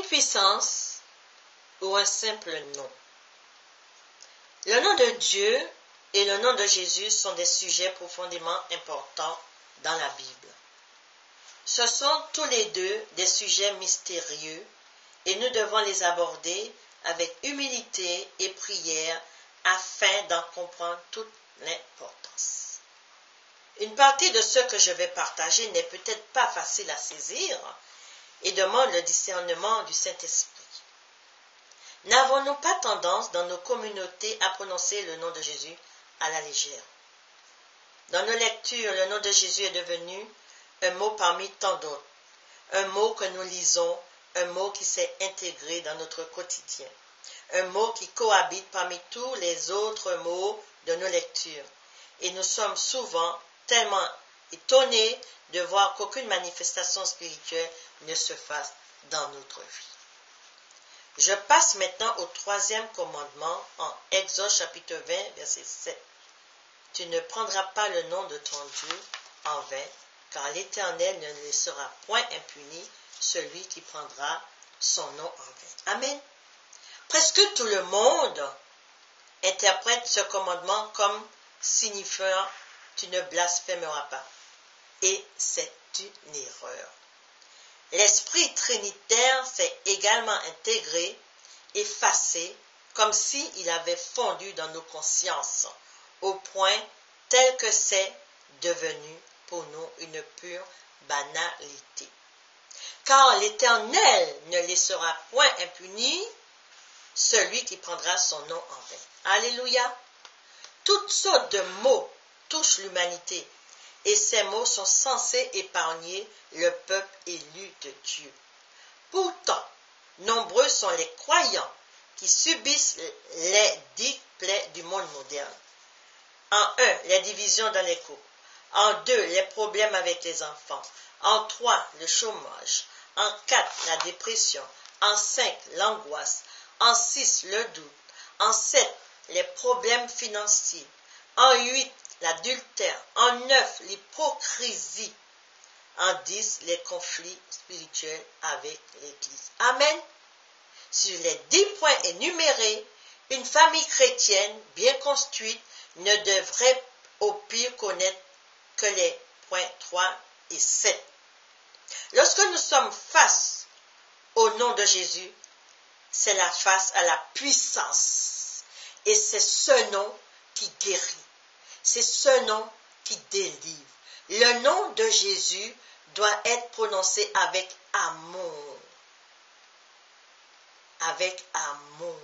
puissance ou un simple nom? Le nom de Dieu et le nom de Jésus sont des sujets profondément importants dans la Bible. Ce sont tous les deux des sujets mystérieux et nous devons les aborder avec humilité et prière afin d'en comprendre toute l'importance. Une partie de ce que je vais partager n'est peut-être pas facile à saisir et demande le discernement du Saint-Esprit. N'avons-nous pas tendance dans nos communautés à prononcer le nom de Jésus à la légère? Dans nos lectures, le nom de Jésus est devenu un mot parmi tant d'autres, un mot que nous lisons, un mot qui s'est intégré dans notre quotidien, un mot qui cohabite parmi tous les autres mots de nos lectures. Et nous sommes souvent tellement étonnés de voir qu'aucune manifestation spirituelle ne se fasse dans notre vie. Je passe maintenant au 3e commandement en Exode chapitre 20, verset 7. Tu ne prendras pas le nom de ton Dieu en vain, car l'Éternel ne laissera point impuni celui qui prendra son nom en vain. Amen. Presque tout le monde interprète ce commandement comme signifiant « tu ne blasphémeras pas ». Et c'est une erreur. L'esprit trinitaire s'est également intégré, effacé, comme s'il avait fondu dans nos consciences, au point tel que c'est devenu pour nous une pure banalité. Car l'Éternel ne laissera point impuni celui qui prendra son nom en vain. Alléluia! Toutes sortes de mots touchent l'humanité, et ces mots sont censés épargner le peuple élu de Dieu. Pourtant, nombreux sont les croyants qui subissent les dites plaies du monde moderne. En 1, les divisions dans les couples. En 2, les problèmes avec les enfants. En 3, le chômage. En 4, la dépression. En 5, l'angoisse. En 6, le doute. En 7, les problèmes financiers. En 8, l'adultère. En 9, l'hypocrisie. En 10, les conflits spirituels avec l'Église. Amen. Sur les 10 points énumérés, une famille chrétienne bien construite ne devrait au pire connaître que les points 3 et 7. Lorsque nous sommes face au nom de Jésus, c'est la face à la puissance. Et c'est ce nom qui guérit. C'est ce nom qui délivre. Le nom de Jésus doit être prononcé avec amour. Avec amour.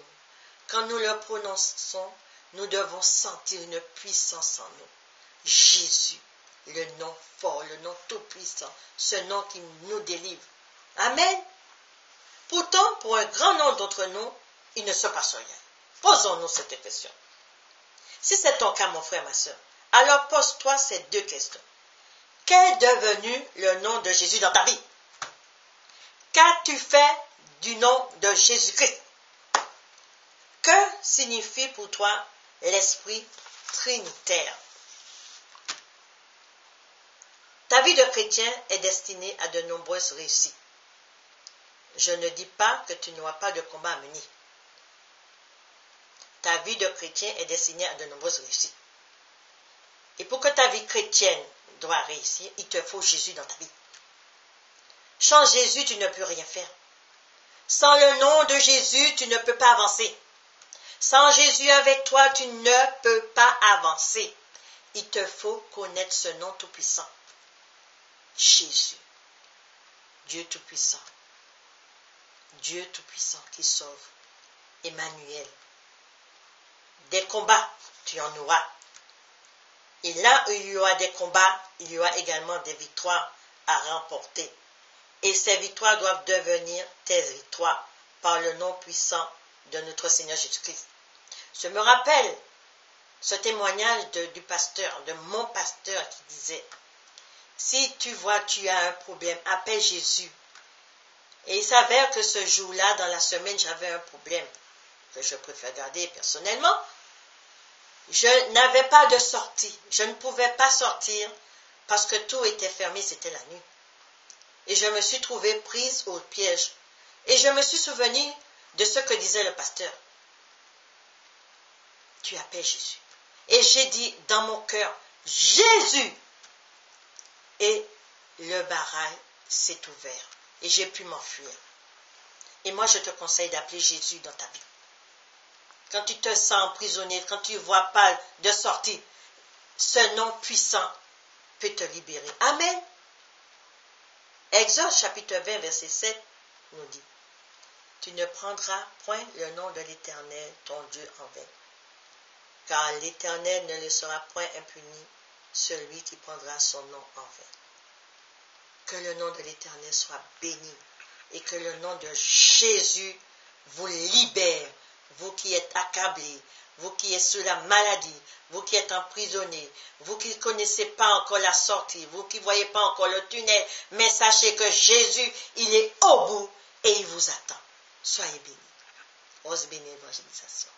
Quand nous le prononçons, nous devons sentir une puissance en nous. Jésus, le nom fort, le nom tout-puissant, ce nom qui nous délivre. Amen. Pourtant, pour un grand nombre d'entre nous, il ne se passe rien. Posons-nous cette question. Si c'est ton cas, mon frère, ma soeur, alors pose-toi ces 2 questions. Qu'est devenu le nom de Jésus dans ta vie? Qu'as-tu fait du nom de Jésus-Christ? Que signifie pour toi l'esprit trinitaire? Ta vie de chrétien est destinée à de nombreuses réussites. Je ne dis pas que tu n'auras pas de combat à mener. Ta vie de chrétien est destinée à de nombreuses réussites. Et pour que ta vie chrétienne doit réussir, il te faut Jésus dans ta vie. Sans Jésus, tu ne peux rien faire. Sans le nom de Jésus, tu ne peux pas avancer. Sans Jésus avec toi, tu ne peux pas avancer. Il te faut connaître ce nom tout-puissant. Jésus, Dieu tout-puissant. Dieu tout-puissant qui sauve. Emmanuel. Des combats, tu en auras. Et là où il y aura des combats, il y aura également des victoires à remporter. Et ces victoires doivent devenir tes victoires par le nom puissant de notre Seigneur Jésus-Christ. Je me rappelle ce témoignage du pasteur, de mon pasteur qui disait, si tu vois tu as un problème, appelle Jésus. Et il s'avère que ce jour-là, dans la semaine, j'avais un problème que je préfère garder personnellement. Je n'avais pas de sortie. Je ne pouvais pas sortir parce que tout était fermé, c'était la nuit. Et je me suis trouvée prise au piège. Et je me suis souvenu de ce que disait le pasteur. Tu appelles Jésus. Et j'ai dit dans mon cœur, Jésus! Et le barrage s'est ouvert. Et j'ai pu m'enfuir. Et moi, je te conseille d'appeler Jésus dans ta vie. Quand tu te sens emprisonné, quand tu ne vois pas de sortie, ce nom puissant peut te libérer. Amen. Exode chapitre 20, verset 7 nous dit, tu ne prendras point le nom de l'Éternel, ton Dieu, en vain. Car l'Éternel ne laissera point impuni celui qui prendra son nom en vain. Que le nom de l'Éternel soit béni et que le nom de Jésus vous libère, vous qui êtes accablés, vous qui êtes sous la maladie, vous qui êtes emprisonnés, vous qui ne connaissez pas encore la sortie, vous qui ne voyez pas encore le tunnel, mais sachez que Jésus, il est au bout et il vous attend. Soyez bénis. Ose bénie évangélisation.